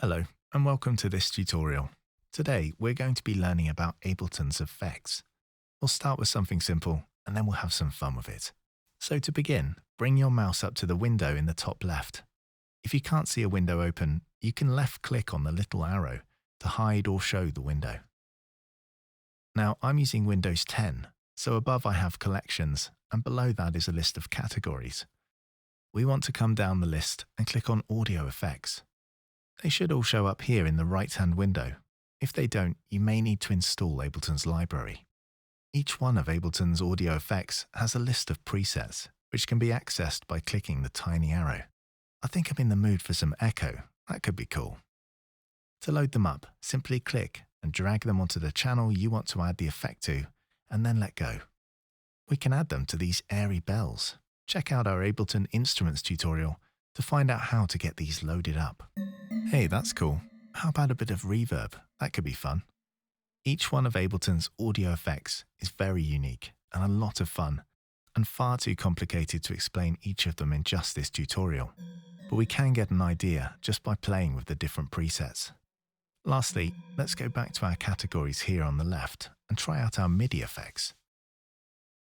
Hello, and welcome to this tutorial. Today, we're going to be learning about Ableton's effects. We'll start with something simple, and then we'll have some fun with it. So to begin, bring your mouse up to the window in the top left. If you can't see a window open, you can left-click on the little arrow to hide or show the window. Now, I'm using Windows 10, so above I have Collections, and below that is a list of categories. We want to come down the list and click on Audio Effects. They should all show up here in the right-hand window. If they don't, you may need to install Ableton's library. Each one of Ableton's audio effects has a list of presets, which can be accessed by clicking the tiny arrow. I think I'm in the mood for some echo. That could be cool. To load them up, simply click and drag them onto the channel you want to add the effect to, and then let go. We can add them to these airy bells. Check out our Ableton Instruments tutorial to find out how to get these loaded up. Hey, that's cool. How about a bit of reverb? That could be fun. Each one of Ableton's audio effects is very unique and a lot of fun, and far too complicated to explain each of them in just this tutorial. But we can get an idea just by playing with the different presets. Lastly, let's go back to our categories here on the left and try out our MIDI effects.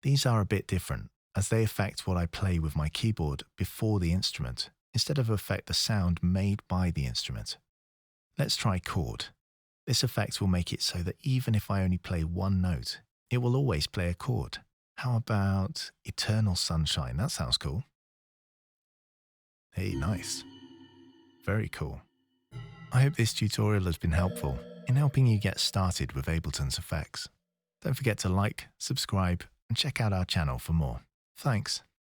These are a bit different, as they affect what I play with my keyboard before the instrument, instead of affect the sound made by the instrument. Let's try chord. This effect will make it so that even if I only play one note, it will always play a chord. How about Eternal Sunshine? That sounds cool. Hey, nice. Very cool. I hope this tutorial has been helpful in helping you get started with Ableton's effects. Don't forget to like, subscribe, and check out our channel for more. Thanks.